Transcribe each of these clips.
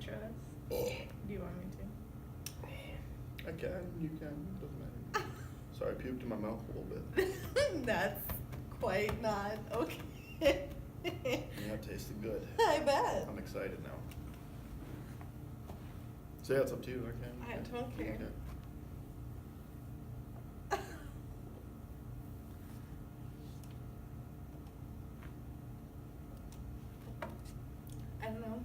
intro us? Do you want me to? I can, you can, doesn't matter. Sorry, I puked in my mouth a little bit. That's quite not okay. Yeah, it tasted good. I bet. I'm excited now. So yeah, it's up to you, I can. I don't care. Okay. I don't know.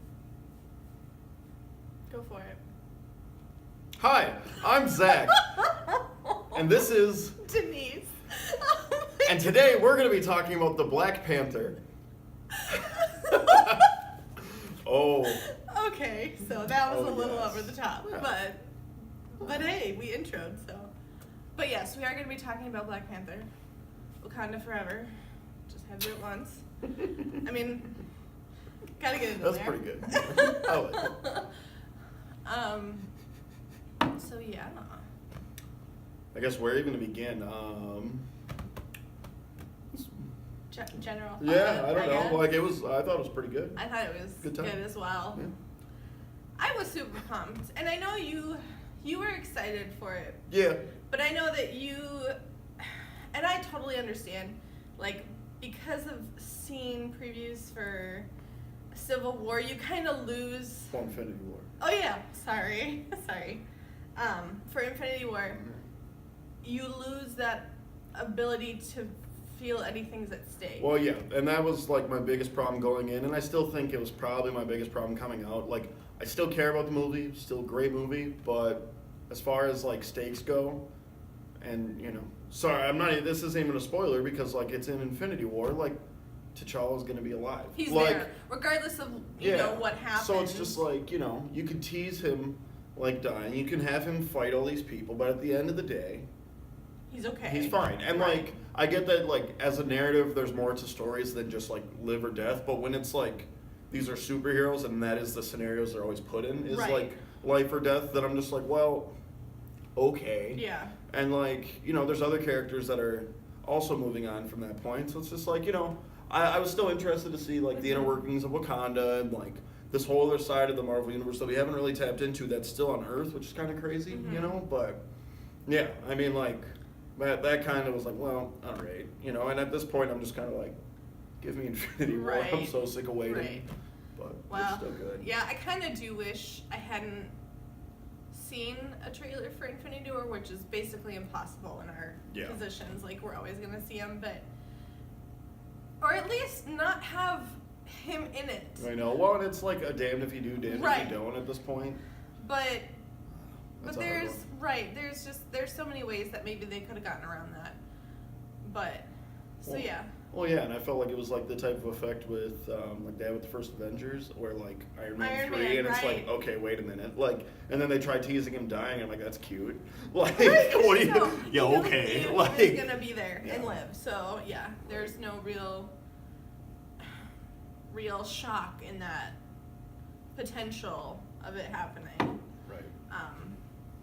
Go for it. Hi, I'm Zach, and this is, Denise. and today we're going to be talking about the Black Panther. Oh. Okay, so that was a little yes. over the top, Yeah. but hey, we introed, so. But yes, we are going to be talking about Black Panther. Wakanda forever. Just had to do it once. I mean, gotta get it in That's there. pretty good. I like it. So yeah. I guess where even to begin? General. Yeah, I don't guess. know. Like I thought it was pretty good. I thought it was Good time. good as well. Yeah. I was super pumped, and I know you were excited for it, Yeah. but I know that you, and I totally understand, like, because of seeing previews for Civil War, you kind of lose. For Infinity War. Oh yeah, sorry. For Infinity War, you lose that ability to feel anything's at stake. Well, yeah, and that was like my biggest problem going in, and I still think it was probably my biggest problem coming out. Like, I still care about the movie, still a great movie, but as far as like stakes go, and sorry, I'm not. This isn't even a spoiler because like it's in Infinity War. Like, T'Challa's gonna be alive. He's like, there, regardless of you know what happens. So it's just like you could tease him like dying, you can have him fight all these people, but at the end of the day, he's okay. he's fine. And Right. like I get that like as a narrative there's more to stories than just like live or death, but when it's like these are superheroes and that is the scenarios they're always put in is Right. like life or death, then I'm just like, well, okay. Yeah. And like, there's other characters that are also moving on from that point. So it's just like, I was still interested to see like the inner workings of Wakanda and like this whole other side of the Marvel universe that we haven't really tapped into that's still on Earth, which is kind of crazy, but yeah, I mean like that kind of was like, well, all right, and at this point I'm just kind of like, give me Infinity War. Right. I'm so sick of waiting, Right. but Well, it's still good. yeah, I kind of do wish I hadn't seen a trailer for Infinity War, which is basically impossible in our Yeah. positions. Like, we're always going to see him, but... Or at least not have him in it. I know. Well, and it's like a damned if you do, damned Right. if you don't at this point. But That's a hard there's... one. Right, there's so many ways that maybe they could have gotten around that. But, so Well, yeah. Well, yeah, and I felt like it was like the type of effect with like they had with the first Avengers, where like Iron Man Iron 3, Man, and it's right. like, okay, wait a minute, like, and then they try teasing him dying, and I'm like, that's cute, like, Right, what do you? no, Yeah, he knows okay, He's like, gonna be there and Yeah. live. So yeah, there's no real shock in that potential of it happening. right.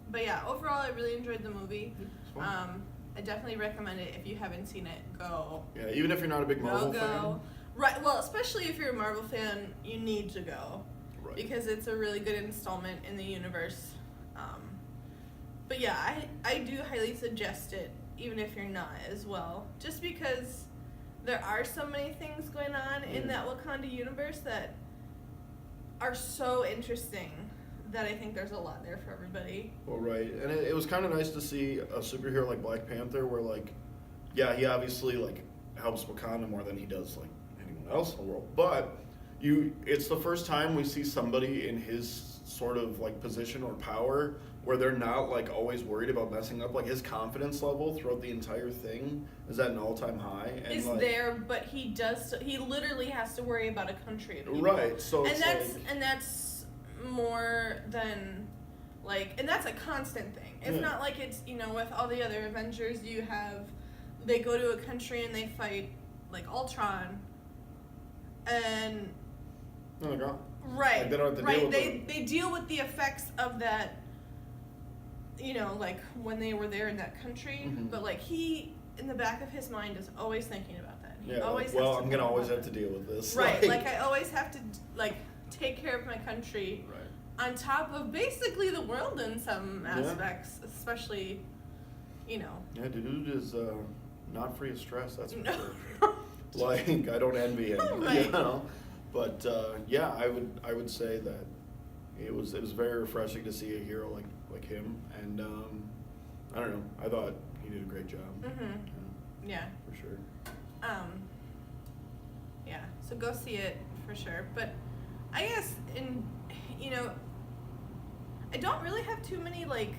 But yeah, overall, I really enjoyed the movie. It's fun. I definitely recommend it. If you haven't seen it, go. Yeah, even if you're not a big Marvel Go. Right. Well, especially if you're a Marvel fan, you need to go. fan, right? Because it's a really good installment in the universe. But yeah, I do highly suggest it, even if you're not as well. Just because there are so many things going on in that Wakanda universe that are so interesting that I think there's a lot there for everybody. Well, right, and it was kind of nice to see a superhero like Black Panther, where like, yeah, he obviously like helps Wakanda more than he does like anyone else in the world, but it's the first time we see somebody in his sort of like position or power where they're not like always worried about messing up. Like his confidence level throughout the entire thing is at an all-time high. And Is like, there, but he literally has to worry about a country of people. right? So And it's that's like, and that's more than like, and that's a constant thing. It's Yeah. not like it's, with all the other Avengers, they go to a country and they fight like Ultron, and no, they're gone. right, Like, they don't have to right. deal with They deal with the effects of that, like when they were there in that country. Mhm. But like he, in the back of his mind, is always thinking about that. He Yeah, always like, well, has to I'm gonna think always about have to it. deal with this. Right, like I always have to like take care of my country. Right. on top of basically the world in some Yeah. aspects, especially, you know. Yeah, dude is not free of stress. That's for No. sure. Like, I don't envy him, Right. you know. But yeah, I would say that it was very refreshing to see a hero like him, and I don't know. I thought he did a great job. Mhm. Yeah. For sure. Yeah. So go see it for sure. But I guess I don't really have too many like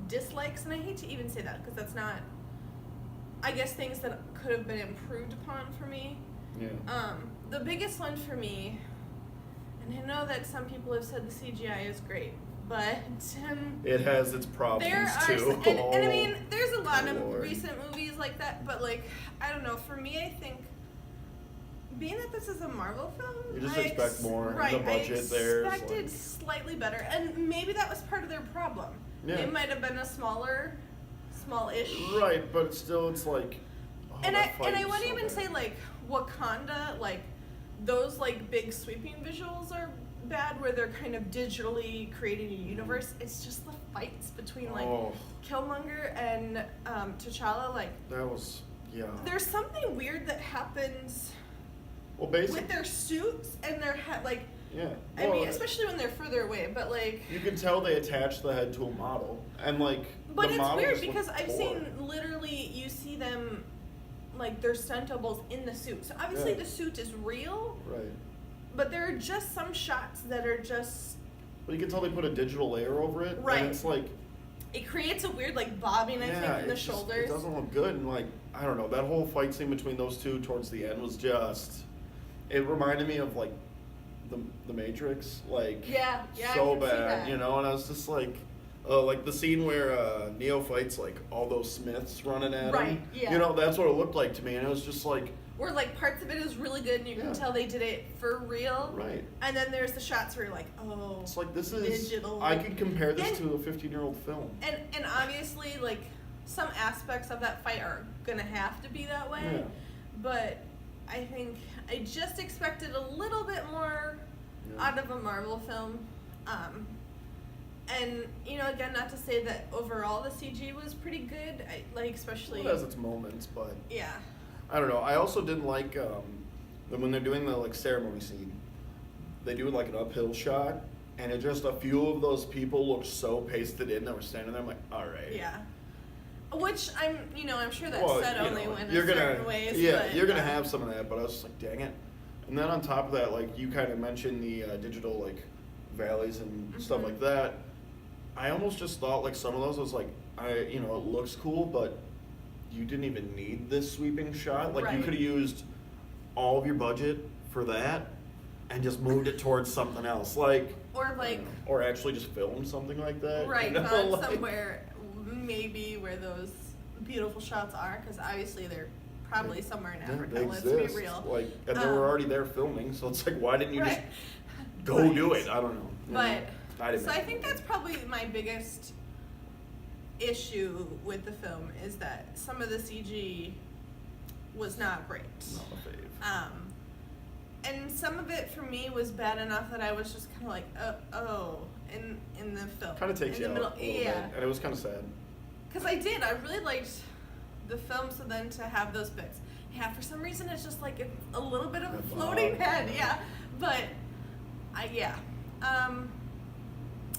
dislikes, and I hate to even say that because that's not. I guess things that could have been improved upon for me. Yeah. The biggest one for me, and I know that some people have said the CGI is great, but It has its problems there are too. and I mean there's a lot of Lord. recent movies like that, but like I don't know. For me, I think being that this is a Marvel film, You just I expect more. Right, The budget there is, I expected like- slightly better, and maybe that was part of their problem. Yeah. It might have been a smallish. Right, but still, it's like. Oh, And that fight I was wouldn't so even bad. say like Wakanda, like those like big sweeping visuals are bad where they're kind of digitally creating a universe. It's just the fights between like Oh, Killmonger and T'Challa. Like that was there's something weird that happens Well, basically, with their suits and their head. Like yeah. I Well, mean, especially when they're further away. But like, you can tell they attached the head to a model, and like. but the it's model weird just because looked I've poor. seen literally you see them. Like their stunt doubles in the suit. So obviously Yeah. the suit is real, Right. but there are just some shots that are just Well, you can tell they put a digital layer over it, Right. and it's like. it creates a weird like bobbing I think in the it shoulders. doesn't look good, and like I don't know, that whole fight scene between those two towards the end was just. It reminded me of like, the Matrix, like. Yeah, I So can see bad, that. you know, and I was just like the scene where Neo fights like all those Smiths running at Right, him. yeah. You know, that's what it looked like to me, and it was just like. Where like parts of it is really good and you can Yeah. tell they did it for real. Right. And then there's the shots where you're like, oh. It's like this is. Digital. I could compare this And- to a 15-year-old film. And obviously like some aspects of that fight are gonna have to be that way. Yeah. But I think I just expected a little bit more Yeah. out of a Marvel film. And again, not to say that overall the CG was pretty good. I like especially It has its moments, but yeah. I don't know. I also didn't like when they're doing the like ceremony scene. They do like an uphill shot, and it just a few of those people looked so pasted in that were standing there. I'm like, all right. Yeah. Which I'm sure that's Well, said you only know, when you're in gonna, certain ways. yeah, but, you're gonna have some of that, but I was just like, dang it. And then on top of that, like you kind of mentioned the digital like valleys and stuff Mhm. like that. I almost just thought like some of those was like it looks cool, but you didn't even need this sweeping shot. Like you Right. could have used all of your budget for that and just moved it towards something else, like Or like or actually just filmed something like that. right you know, on like- somewhere maybe where those beautiful shots are, because obviously they're probably somewhere in Yeah, Africa. they Let's exist. be real. Like, and they were Um, already there filming, so it's like, why didn't you just Right. go Right. do it? I don't know. You But know, I didn't so I make think it. that's probably my biggest issue with the film is that some of the CG was not great. Not a fave. And some of it for me was bad enough that I was just kind of like, in the film. Kind of takes in you the out middle, a little yeah. bit, and it was kind of sad. Because I really liked the film, so then to have those bits. Yeah, for some reason it's just like it's a little bit of a That floating bob, head, yeah. yeah. But,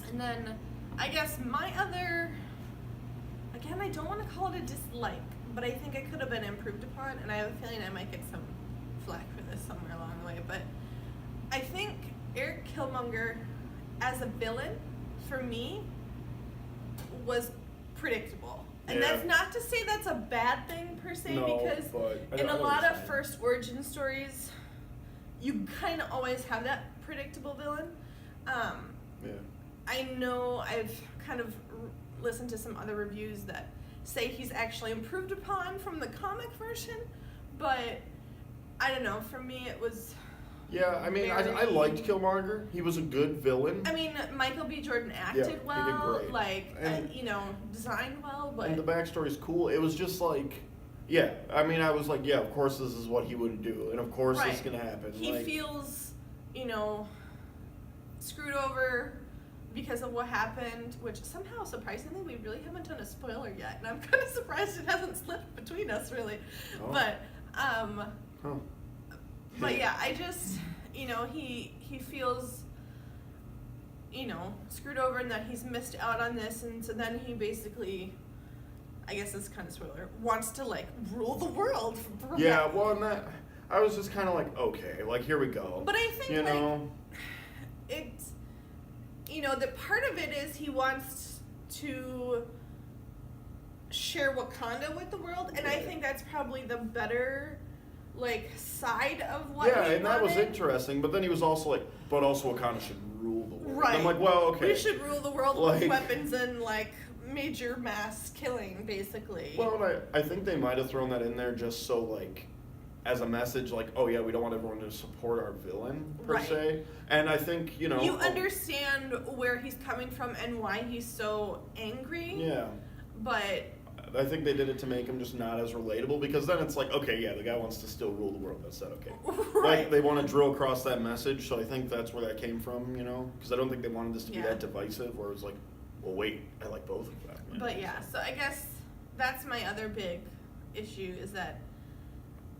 and then I guess my other, again, I don't want to call it a dislike, but I think it could have been improved upon, and I have a feeling I might get some flack for this somewhere along the way, but I think Eric Killmonger as a villain, for me, was predictable. And Yeah. that's not to say that's a bad thing per se, No, because but I in know a what lot you're of saying. first origin stories, you kind of always have that predictable villain. Yeah. I know I've kind of listened to some other reviews that say he's actually improved upon from the comic version, but I don't know. For me, it was. Yeah, I mean, I Very- liked Killmonger. He was a good villain. I mean, Michael B. Jordan Yeah, acted he did well, great. like And- designed well, but and the backstory's cool. It was just like, yeah. I mean, I was like, yeah, of course this is what he would do, and of course this is Right. gonna happen. he like, feels, screwed over because of what happened, which somehow, surprisingly, we really haven't done a spoiler yet, and I'm kind of surprised it hasn't slipped between us, really. Oh. But, Huh. but yeah, I just, he feels, screwed over and that he's missed out on this, and so then he basically, I guess it's kind of spoiler, wants to, like, rule the world. Yeah, well, and that, I was just kind of like, okay, like, here we go. But I think, it's, the part of it is he wants to share Wakanda with the world, and I think that's probably the better, like, side of what he and that was wanted. interesting, but then he was also like, but also Wakanda should rule the world. Right. And I'm like, well, okay. We should rule the world Like- with weapons and, like, major mass killing, basically. Well, and I think they might have thrown that in there just so, like, as a message, like, oh yeah, we don't want everyone to support our villain, per Right. se. And I think, you understand where he's coming from and why he's so angry. Yeah. But I think they did it to make him just not as relatable, because then it's like, okay, yeah, the guy wants to still rule the world. That's not okay. right. Like, they want to drill across that message, so I think that's where that came from, because I don't think they wanted this to be that divisive, where it's like, well, wait, I like both of them. But yeah, so I guess that's my other big issue, is that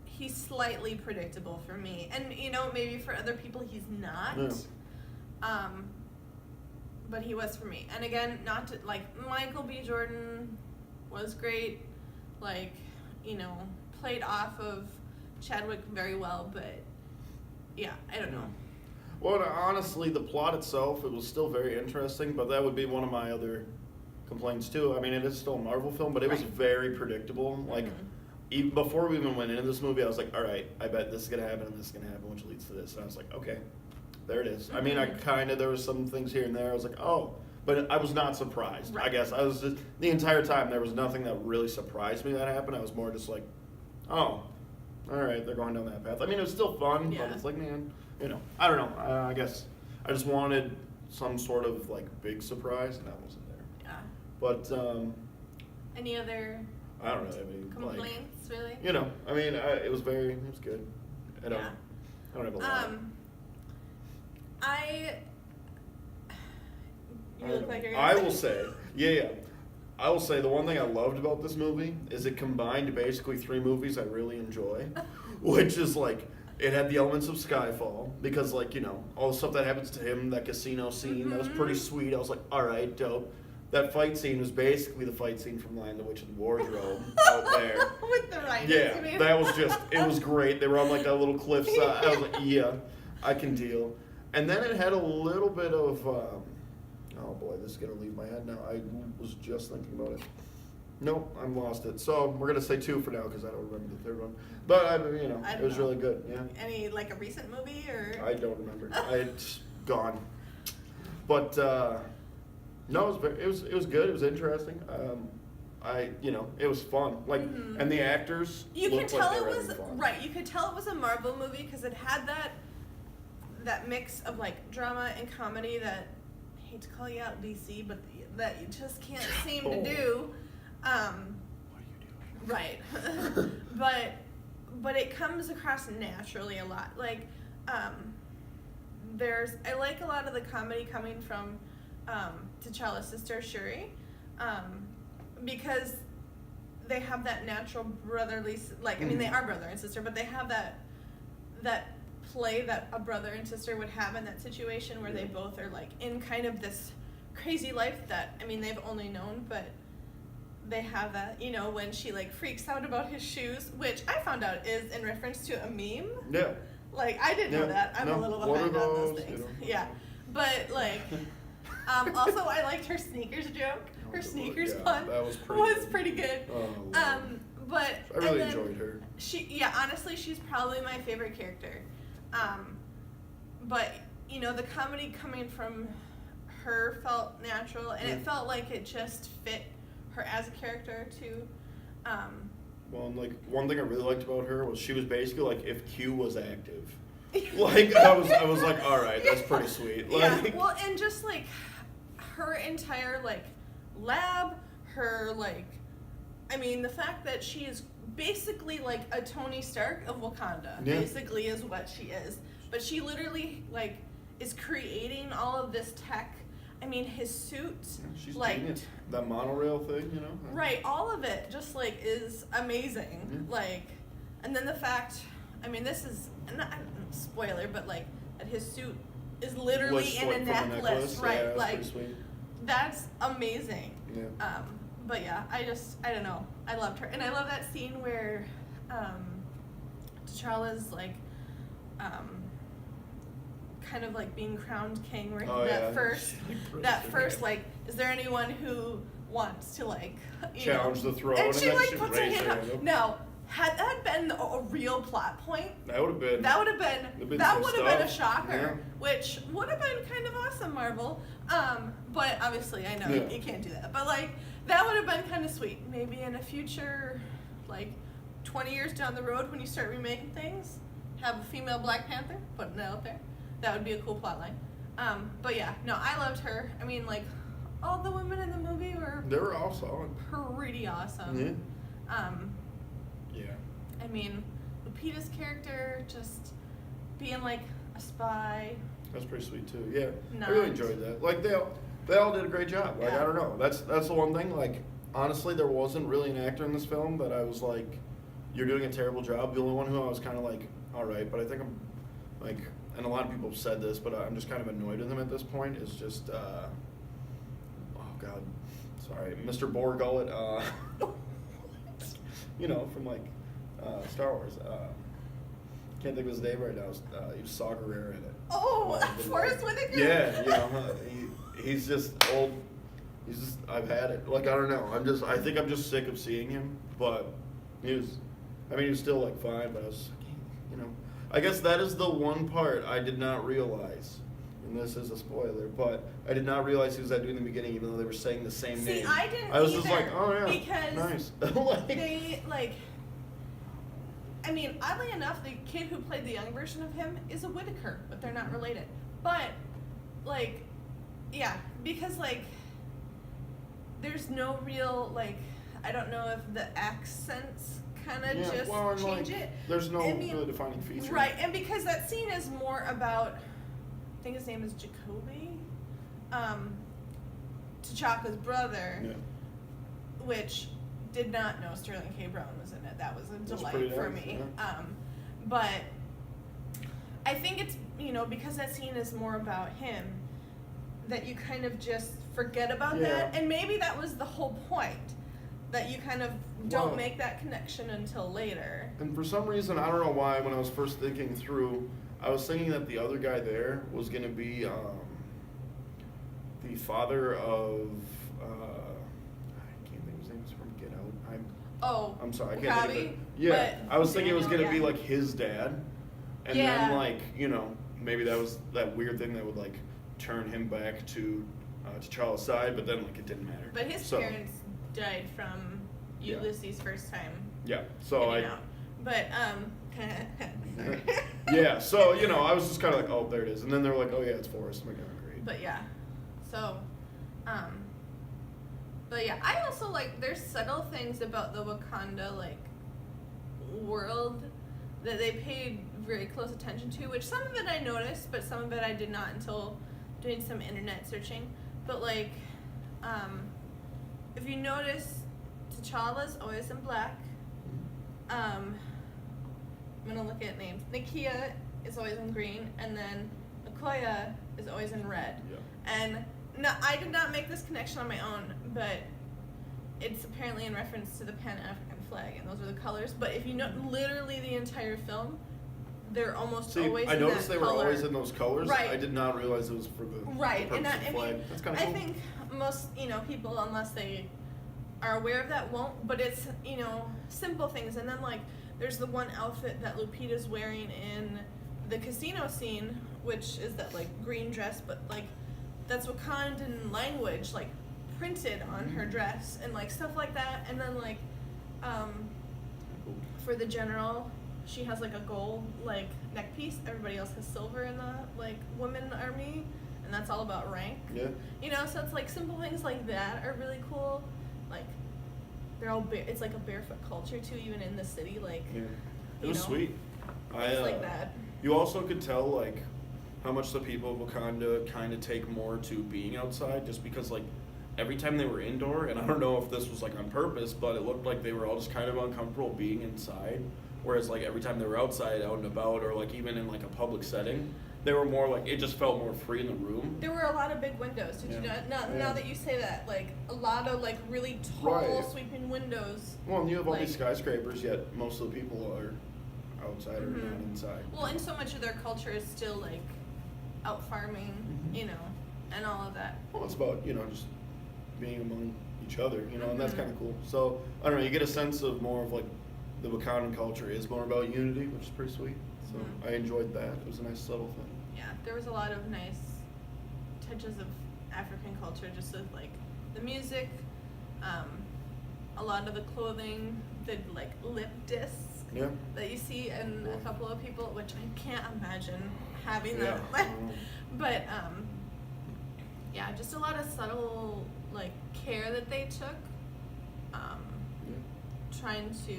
he's slightly predictable for me. And, maybe for other people he's not. Yeah. But he was for me. And again, not to, like, Michael B. Jordan was great, like, played off of Chadwick very well, but yeah, I don't know. Well, honestly, the plot itself, it was still very interesting, but that would be one of my other complaints too. I mean, it is still a Marvel film, but it was very predictable. Like, even before we even went into this movie, I was like, all right, I bet this is going to happen and this is going to happen, which leads to this. And I was like, okay, there it is. I mean, there was some things here and there. I was like, oh, but I was not surprised. I guess I was just, the entire time, there was nothing that really surprised me that happened. I was more just like, oh, all right, they're going down that path. I mean, it was still fun, but it's like, man, I don't know. I guess I just wanted some sort of, like, big surprise, and that wasn't there. Yeah. But, any other I don't really have any complaints, really? I mean, it was good. I don't have a lot. You look like you're I will say, I will say the one thing I loved about this movie is it combined basically 3 movies I really enjoy, which is, like, it had the elements of Skyfall, because, like, all the stuff that happens to him, that casino scene, that was pretty sweet. I was like, all right, dope. That fight scene was basically the fight scene from Lion, the Witch, and the Wardrobe out there. With the writers, you mean? That was it was great. They were on, like, that little cliffside. I was like, yeah, I can deal. And then it had a little bit of, oh boy, this is going to leave my head now. I was just thinking about it. Nope, I'm lost it. So we're going to say 2 for now, because I don't remember the 3rd one. But, it was really good, yeah. Any, like, a recent movie, or? I don't remember. It's gone. But, no, it was good. It was interesting. It was fun. Like, and the actors. You could tell like it was right. You could tell it was a Marvel movie because it had that mix of, like, drama and comedy that, I hate to call you out, DC, but that you just can't seem to do. What are you Right. doing? but it comes across naturally a lot. Like, I like a lot of the comedy coming from T'Challa's sister Shuri, because they have that natural brotherly, like, I mean, they are brother and sister, but they have that play that a brother and sister would have in that situation where they both are, like, in kind of this crazy life that, I mean, they've only known, but they have that, when she, like, freaks out about his shoes, which I found out is in reference to a meme. Yeah. Like, I didn't know that. I'm a little behind on those things. Yeah. But, like, also, I liked her sneakers joke. Her sneakers pun that was pretty good. Oh, but I really enjoyed her. Honestly, she's probably my favorite character. But, the comedy coming from her felt natural, and it felt like it just fit her as a character, too. Well, and, like, one thing I really liked about her was she was basically like if Q was active. Like, I was like, all right, that's pretty sweet. Like, yeah, well, and just, like, her entire, like, lab, her, like, I mean, the fact that she is basically, like, a Tony Stark of Wakanda, basically is what she is. But she literally, like, is creating all of this tech I mean, his suit, She's like, genius. That monorail thing, you know? right, all of it just, like, is amazing. Like, and then the fact, I mean, this is, not spoiler, but, like, that his suit is literally in a necklace, right? Yeah, like, pretty sweet. that's amazing. Yeah. But yeah, I don't know. I loved her. And I love that scene where, T'Challa's, like, kind of like being crowned king, where that first like, is there anyone who wants to like challenge the throne? And she like she puts her hand up. up. Now, had that been a real plot point, that would have been a shocker, which would have been kind of awesome, Marvel. But obviously I know you can't do that. But like that would have been kind of sweet. Maybe in a future, like 20 years down the road when you start remaking things, have a female Black Panther, putting it out there. That would be a cool plot line. But yeah, no, I loved her. I mean, like, all the women in the movie they were all solid. pretty awesome. Yeah. I mean, Lupita's character just being like a spy. That's pretty sweet too. Yeah, Not. I really enjoyed that. Like they all did a great job. Like I don't know, that's the one thing. Like honestly, there wasn't really an actor in this film that I was like, you're doing a terrible job. The only one who I was kind of like, all right, but I think I'm like, and a lot of people have said this, but I'm just kind of annoyed with him at this point. Is just, oh God, sorry, Mr. Borgullet. You know, from like Star Wars. Can't think of his name right now. He was Saw Gerrera in it. Oh, Forrest Whitaker. Yeah, you know, he's just old. He's just, I've had it. Like I don't know. I think I'm just sick of seeing him. But he was still like fine. But I was, you know, I guess that is the one part I did not realize. And this is a spoiler, but I did not realize he was that dude in the beginning, even though they were saying the same name. See, I didn't. I was either, just like, oh yeah, because nice. like, they like. I mean, oddly enough, the kid who played the young version of him is a Whitaker, but they're not related. But, like, yeah, because like, there's no real like, I don't know if the accents kind of just change it. There's no really defining feature. Right, and because that scene is more about, I think his name is Jacoby, T'Chaka's brother, which did not know Sterling K. Brown was in it. That was a delight for me. Yeah. But I think it's, you know, because that scene is more about him, that you kind of just forget about that. And maybe that was the whole point, that you kind of don't make that connection until later. And for some reason, I don't know why, when I was first thinking through, I was thinking that the other guy there was going to be the father of, I can't think of his name, it's from Get Out. I'm sorry, I can't think of it. Yeah, I was thinking it was going to be like his dad. And then like, you know, maybe that was that weird thing that would like turn him back to T'Challa's side, but then like it didn't matter. But his parents died from Ulysses' first time. Yeah, so But, yeah, so, you know, I was just kind of like, oh, there it is. And then they were like, oh, yeah, it's Forrest. I'm like, oh, great. But, yeah. So, but, yeah, I also, like, there's subtle things about the Wakanda, like, world that they paid very close attention to, which some of it I noticed, but some of it I did not until doing some internet searching. But, like, if you notice, T'Challa's always in black. I'm gonna look at names. Nakia is always in green, and then Okoye is always in red. Yeah. And no, I did not make this connection on my own, but it's apparently in reference to the Pan-African flag, and those are the colors. But if you know literally the entire film, they're almost always in that color. I noticed they were always in those colors. Right. I did not realize it was for the purpose of the flag. That's kind of cool. I think most, you know, people, unless they are aware of that, won't. But it's, you know, simple things. And then, like, there's the one outfit that Lupita's wearing in the casino scene, which is that, like, green dress, but, like, that's Wakandan language, like, printed on her dress and, like, stuff like that. And then, like, for the general, she has, like, a gold, like, neck piece. Everybody else has silver in the, like, women army, and that's all about rank. Yeah. You know, so it's, like, simple things like that are really cool. Like, they're all it's like a barefoot culture too, even in the city. Like, it was sweet. It's like that. You also could tell, like, how much the people of Wakanda kind of take more to being outside, just because like every time they were indoor, and I don't know if this was like on purpose, but it looked like they were all just kind of uncomfortable being inside. Whereas like every time they were outside, out and about, or like even in like a public setting, they were more like, it just felt more free in the room. There were a lot of big windows. Did you know? Now that you say that, like a lot of like really tall, Right. sweeping windows. Well, and you have all Like- these skyscrapers, yet most of the people are outside or Mhm. not inside. Well, and so much of their culture is still like out farming, Mhm. and all of that. Well, it's about, just being among each other, and that's Mhm. kind of cool. So, I don't know, you get a sense of more of like the Wakandan culture is more about unity, which is pretty sweet. So, Mhm. I enjoyed that. It was a nice subtle thing. Yeah, there was a lot of nice touches of African culture, just with like the music, a lot of the clothing, the like lip discs Yeah. that you see in a couple of people, which I can't imagine having Yeah. them. But yeah, just a lot of subtle like care that they took, Yeah. trying to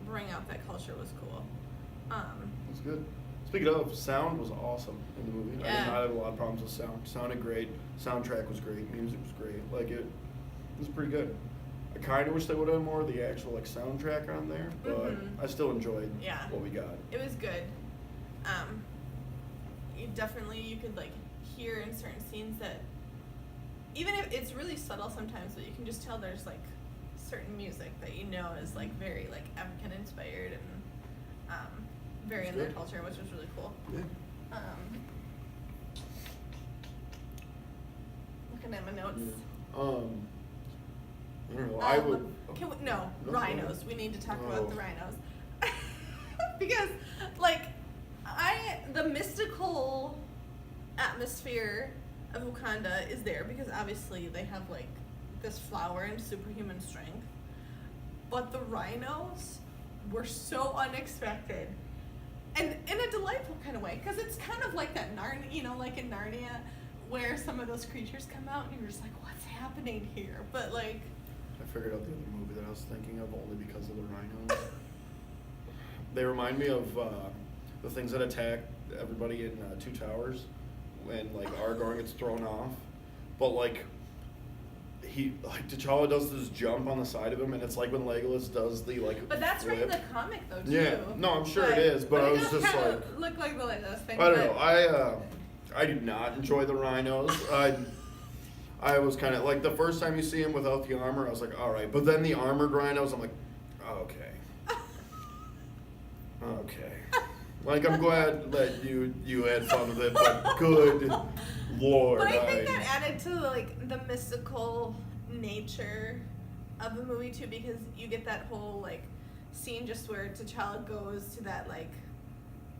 bring out that culture was cool. It's good. Speaking of, sound was awesome in the movie. I Yeah. did not have a lot of problems with sound. Sounded great. Soundtrack was great. Music was great. Like it was pretty good. I kind of wish they would have more of the actual like soundtrack on there, but Mhm. I still enjoyed Yeah. what we got. It was good. You could like hear in certain scenes that even if it's really subtle sometimes, but you can just tell there's like certain music that is like very like African inspired and very That's in their good. culture, which was really cool. Yeah. Looking at my notes. Yeah. I don't know. I would. Can we, No, rhinos. no. We need to talk Oh. about the rhinos. Because, like, the mystical atmosphere of Wakanda is there because obviously they have, like, this flower and superhuman strength. But the rhinos were so unexpected. And in a delightful kind of way, because it's kind of like that like in Narnia, where some of those creatures come out and you're just like, what's happening here? But, like, I figured out the other movie that I was thinking of only because of the rhinos. They remind me of the things that attack everybody in Two Towers when like Aragorn gets thrown off, but like T'Challa does this jump on the side of him, and it's like when Legolas does the like. but that's right in flip. the comic though too. Yeah, no, I'm sure it is, but I it was does just kinda like, look like the Legolas thing. I don't but- know. I did not enjoy the rhinos. I was kind of like the first time you see him without the armor, I was like, all right. But then the armored rhinos, I'm like, okay, okay. Like I'm glad that you had fun with it, but good lord. But I think that added to like the mystical nature of the movie too, because you get that whole like scene just where T'Challa goes to that like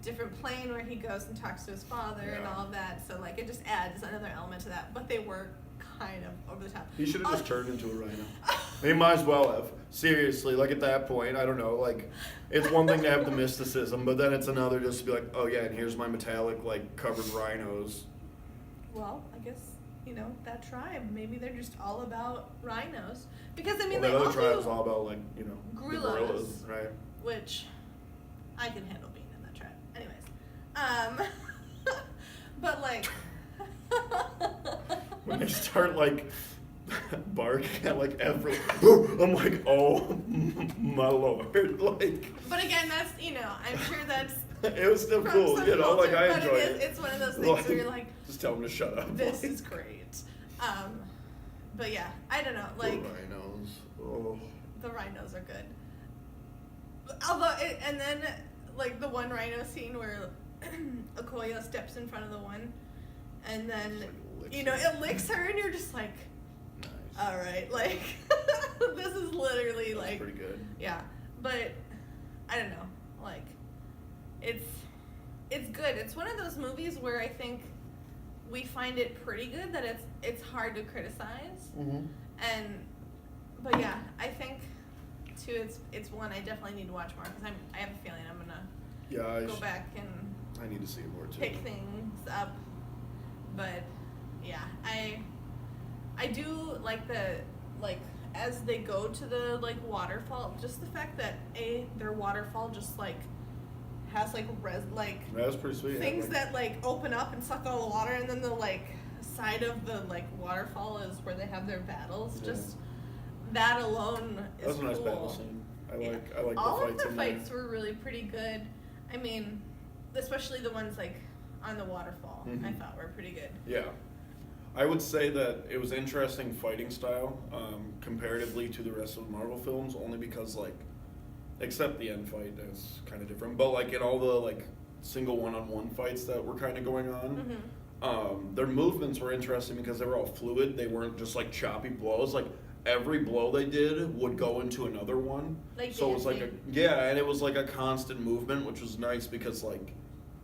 different plane where he goes and talks to his father and Yeah. all of that. So like it just adds another element to that. But they were kind of over the top. He should have just turned into a rhino. He might as well have. Seriously, like at that point, I don't know, like it's one thing to have the mysticism, but then it's another just to be like, oh yeah, and here's my metallic like covered rhinos. Well, I guess that tribe. Maybe they're just all about rhinos because I mean Well, they that all other tribe's do, all about like the gorillas. right? which I can handle being in that tribe. Anyways, but like When they start like barking at like every, I'm like, oh my lord, like. But again, that's I'm sure that's It was still from cool, some like culture, I but enjoyed it. It's one of those things where you're like, just tell them to shut up. this like, is great. But yeah, I don't know, like the rhinos. Oh. the rhinos are good. Although, and then like the one rhino scene where Okoye steps in front of the one, and then It's like it licks her, and you're just like, Nice. all right, like this is literally That's like pretty good. yeah, but I don't know, like it's good. It's one of those movies where I think we find it pretty good that it's hard to criticize, Mm-hmm. but yeah, I think too it's one I definitely need to watch more because I have a feeling I'm gonna Yeah, go back and I need to see it more too. pick things up, but yeah, I do like as they go to the like waterfall, just the fact that their waterfall just like has like That was pretty sweet. things that like open up and suck all the water, and then the like side of the like waterfall is where they have their battles. Yeah. Just that alone is That was a nice cool. battle scene. I like all the of fights the in fights there. were really pretty good. I mean, especially the ones like on the waterfall. Mhm. I thought were pretty good. Yeah. I would say that it was interesting fighting style, comparatively to the rest of the Marvel films, only because like, except the end fight is kind of different, but like in all the like single one-on-one fights that were kind of going on, their movements were interesting because they were all fluid. They weren't just like choppy blows. Like every blow they did would go into another one. Like so it was like dancing. and it was like a constant movement, which was nice because like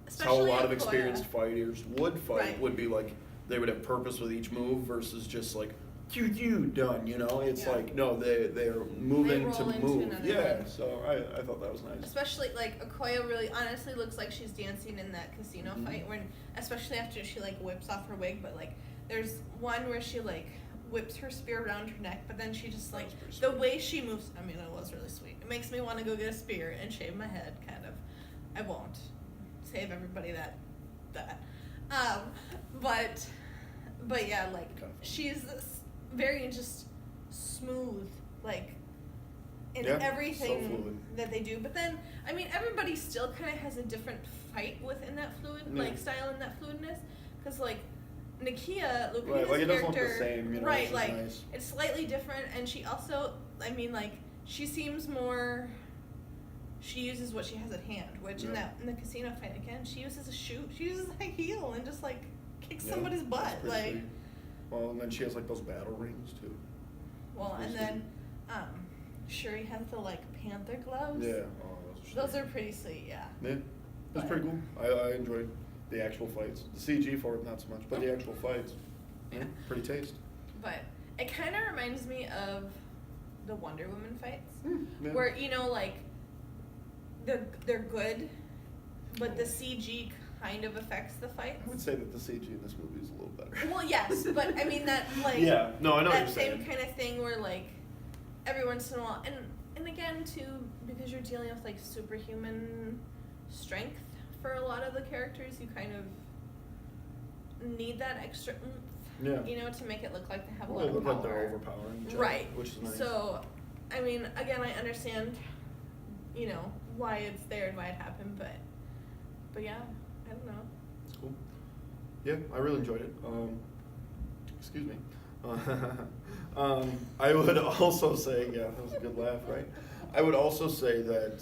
it's how a Especially lot of Okoye. experienced fighters would fight. Right. Would be like they would have purpose with each move versus just like done. You know, it's Yeah. like no, they are moving roll to into move. another Yeah, one. so I thought that was nice. Especially like Okoye really honestly looks like she's dancing in that casino Mhm. fight when, especially after she like whips off her wig, but like there's one where she like whips her spear around her neck, but then she just like That was the pretty way she moves. I mean, it was really sweet. It makes me want to go get a spear and shave my head. Kind of. I won't save everybody that. But yeah, like Kind of fun. she's very just smooth, like in Yeah, so everything fluid. that they do. But then, I mean, everybody still kind of has a different fight within that fluid Yeah. like style and that fluidness, because like Nakia, Lupita's Right, like it doesn't look character, the same, you know, right? which is Like nice. it's slightly different, and she also, I mean, like she seems more. She uses what she has at hand, which Yeah. in the casino fight again, she uses a shoe. She uses a heel and just like kicks Yeah, somebody's that's butt, pretty like. sweet. Well, and then she has like those battle rings too. Well, Pretty and then Shuri has the like panther gloves. Yeah. Oh, Those sweet. are pretty sweet, yeah. Yeah, it was But- pretty cool. I enjoyed the actual fights. The CG for it, not so much, but the actual fights, Yeah. pretty taste. But it kind of reminds me of the Wonder Woman fights, Yeah. where you know like they're good, but the CG kind of affects the fights. I would say that the CG in this movie is a little better. Well, yes, but I mean that like Yeah, no, I know what that you're same saying. kind of thing where like every once in a while, and again too, because you're dealing with like superhuman strength for a lot of the characters, you kind of need that extra oomph, Yeah. you know, to make it look like they have a Well, lot they of look like power. they're overpowering each other, Right. which is nice. So, I mean, again, I understand, you know, why it's there and why it happened, but yeah, I don't know. It's cool. Yeah, I really enjoyed it. Excuse me. I would also say, yeah, that was a good laugh, right? I would also say that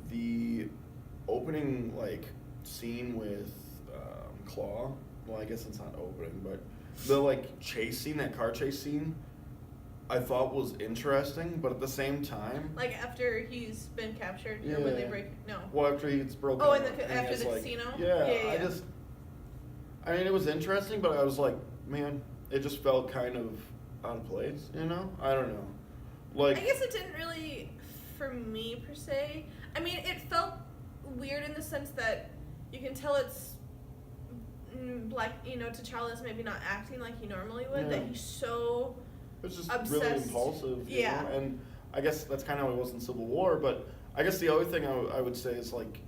the opening like scene with Claw. Well, I guess it's not opening, but the like chase scene, that car chase scene, I thought was interesting, but at the same time, Like after he's been captured, or when they Yeah. break, no. well, after he gets broken Oh, up, in the and after it's the like- casino? Yeah, Yeah. I mean, it was interesting, but I was like, man, it just felt kind of out of place, you know? I don't know. Like, I guess it didn't really, for me per se. I mean, it felt weird in the sense that you can tell it's like, you know, T'Challa's maybe not acting like he normally would. That Yeah. he's so it's just really obsessed. impulsive, you Yeah. know? And I guess that's kind of how it was in Civil War, but I guess the other thing I would say is, like,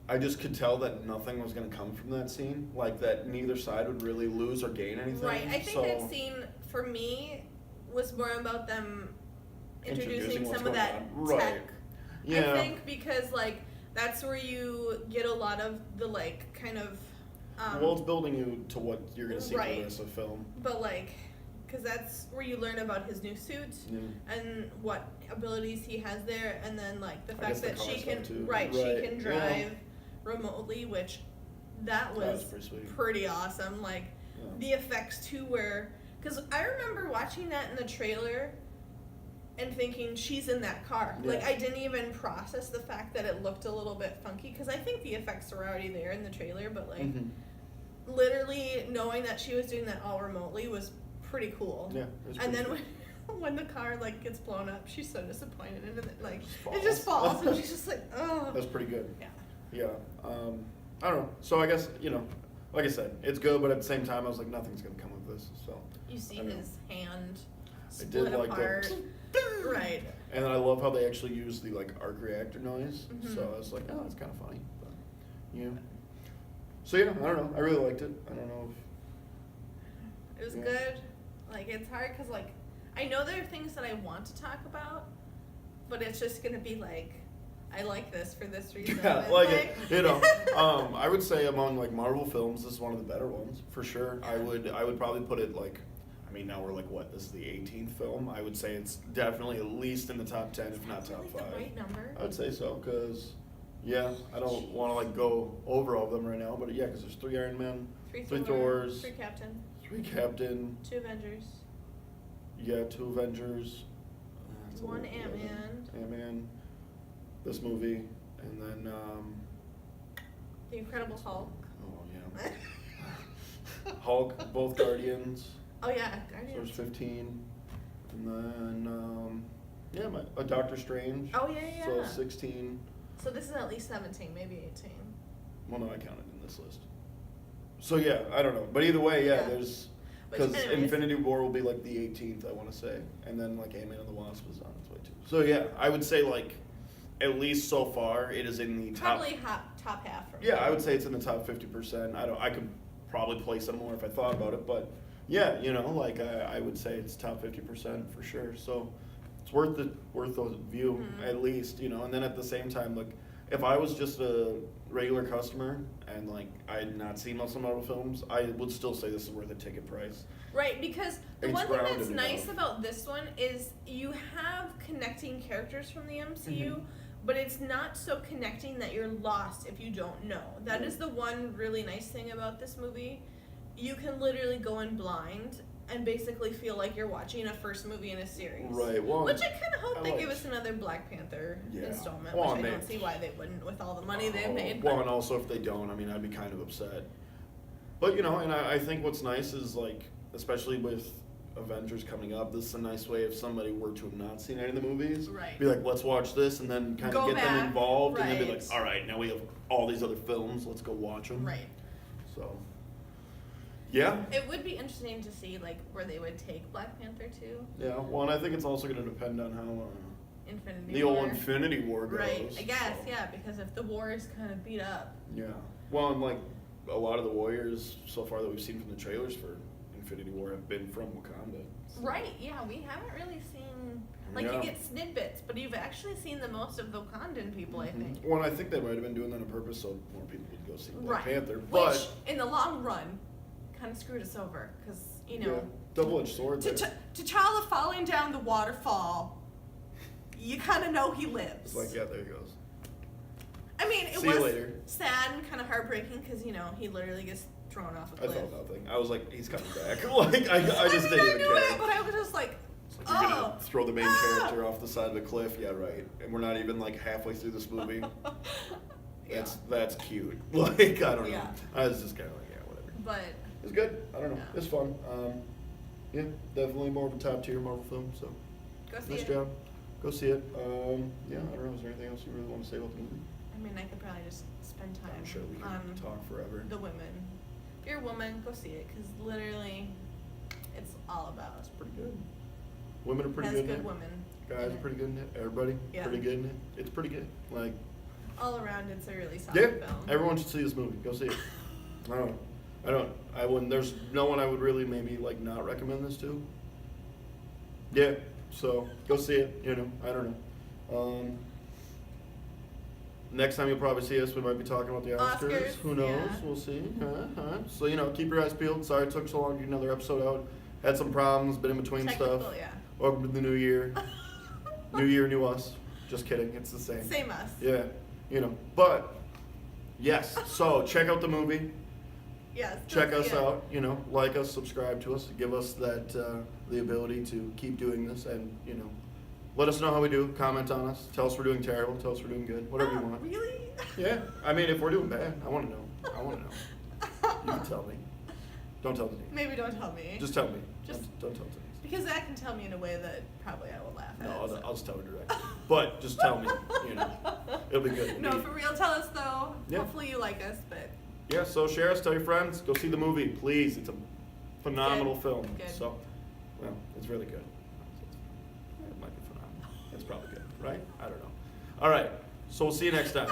I just could tell that nothing was going to come from that scene. Like, that neither side would really lose or gain anything. right. I think so that scene for me was more about them introducing what's some of going that on. Right. tech. Yeah. I think because like that's where you get a lot of the like kind of. Well, it's building you to what you're going to see for right. the rest of the film. But like, because that's where you learn about his new suit Yeah. and what abilities he has there, and then like the I fact guess the that car she stuff, can too. right, she Right, can yeah. drive remotely, which that was pretty sweet. pretty awesome. Like Yeah. the effects too, where because I remember watching that in the trailer and thinking she's in that car. Like Yeah. I didn't even process the fact that it looked a little bit funky because I think the effects were already there in the trailer, but like. Mhm. Literally knowing that she was doing that all remotely was pretty cool. Yeah, it was And pretty then cool. when the car like gets blown up, she's so disappointed and then like Just it just falls. falls and she's just like, oh. That's pretty good. Yeah. Yeah. I don't know. So I guess, you know, like I said, it's good, but at the same time, I was like, nothing's going to come of this. So You see I know. his hand I split did like apart. that. Right. And then I love how they actually use the like arc reactor noise. Mhm. So I was like, oh, that's kind of funny. But, yeah. So yeah, I don't know. I really liked it. I don't know if It was Yeah. good. Like, it's hard because, like, I know there are things that I want to talk about, but it's just going to be like, I like this for this reason. Yeah, and, like it, you know. I would say among like Marvel films, this is one of the better ones for sure. I would probably put it like, I mean, now we're like what? This is the 18th film. I would say it's definitely at least in the top 10, if not Is that top really 5. the right number? I would say so, because yeah, I don't want to like go over all of them right now, but yeah, because there's 3 Iron Men, 3 Thors, 3 Captain, 3 Captain, 2 Avengers, yeah, 2 Avengers, that's a 1 little- Ant-Man, Ant-Man, this movie, and then The Incredible Hulk. oh yeah, Hulk, both Guardians. Oh yeah, So there's Guardians. 15, and then yeah, a Doctor Strange. Oh yeah, So yeah. 16. So this is at least 17, maybe 18. Well, no, I counted in this list. So yeah, I don't know, but either way, yeah, Yeah. there's Which, because anyways. Infinity War will be like the 18th, I want to say, and then like Ant-Man and the Wasp is on its way too. So yeah, I would say like at least so far it is in the top. Probably top half. For me. Yeah, I would say it's in the top 50%. I could probably place it more if I thought about it, but yeah, you know, like I would say it's top 50% for sure. So it's worth the view Mhm. at least, you know. And then at the same time, like if I was just a regular customer and like I had not seen most of the Marvel films, I would still say this is worth a ticket price. Right, because the It's one thing grounded that's nice enough. about this one is you have connecting characters from the MCU, Mhm. but it's not so connecting that you're lost if you don't know. That Right. is the one really nice thing about this movie. You can literally go in blind and basically feel like you're watching a first movie in a series. Right. Well, Which I kind of hope I they like- give us another Black Panther Yeah. installment, Well, which I man. don't see why they wouldn't with all the money they've Oh, made. Well, but- and also if they don't, I mean, I'd be kind of upset. But you know, and I think what's nice is like, especially with Avengers coming up, this is a nice way if somebody were to have not seen any of the movies, Right. be like, let's watch this, and then kind Go of get them back, involved, and then be right. like, all right, now we have all these other films, let's go watch them. Right. So, yeah. It would be interesting to see like where they would take Black Panther to. Yeah, well, and I think it's also going to depend on how Infinity the War. old Infinity War goes. Right, I guess, so. yeah, because if the war is kind of beat up. Yeah. Well, and like a lot of the warriors so far that we've seen from the trailers for Infinity War have been from Wakanda. So- Right, yeah, we haven't really seen, like Yeah. you get snippets, but you've actually seen the most of the Wakandan people, I Mhm. think. Well, and I think they might have been doing that on purpose so more people would go see Black Right. Panther. Which, But in the long run, kind of screwed us over, because, you know, yeah, double-edged sword there. T'Challa falling down the waterfall, you kind of know he lives. It's like, yeah, there he goes. I mean, it See you was later. sad and kind of heartbreaking, because, you know, he literally gets thrown off a I cliff. felt nothing. I was like, he's coming back. Like, I just mean, didn't I even knew care. it, but I was just like, It's like, you're oh. gonna throw the main Ah. character off the side of the cliff? Yeah, right. And we're not even like halfway through this movie. Yeah. That's cute. Like, I don't know. Yeah. I was just kind of like, yeah, whatever. But It's good. I don't know. Yeah. It's fun. Yeah, definitely more of a top tier Marvel film. So go see nice it. job. Go see it. Yeah, I don't know. Is there anything else you really want to say about the movie? I mean, I could probably just spend time I'm sure we can on talk forever. the women. If you're a woman, go see it, because literally, it's all about. It's pretty good. Women are pretty has good. good in it. women. Guys in are it. pretty good in it. Everybody Yeah. pretty good in it. It's pretty good. Like, All around, it's a really solid yeah, film. everyone should see this movie. Go see it. I wouldn't. There's no one I would really maybe like not recommend this to. Yeah. So go see it. You know, I don't know. Next time you'll probably see us, we might be talking about the Oscars. Oscars, Who knows? yeah. We'll see. So you know, keep your eyes peeled. Sorry it took so long to get another episode out. Had some problems, been in between Technical, stuff. yeah. Welcome to the new year. New year, new us. Just kidding. It's the same. Same us. Yeah. You know, but yes. So check out the movie. Yes. Check go us see it. out. You know, like us, subscribe to us, give us that the ability to keep doing this, and you know, let us know how we do. Comment on us. Tell us we're doing terrible. Tell us we're doing good. Whatever you want. Really? Yeah. I mean, if we're doing bad, I want to know. I want to know. You can tell me. Don't tell Denise. Maybe don't tell me. Just tell me. Just- don't tell Denise. because that can tell me in a way that probably I will laugh at. No, so. I'll just tell her directly. But just tell me. You know, it'll be good. No, for real, tell us though. Yeah. Hopefully you like us, but Yeah, so share us, tell your friends, go see the movie, please. It's a phenomenal Good. film. Good. So, well, it's really good. It might be phenomenal. That's probably good, right? I don't know. All right, so we'll see you next time.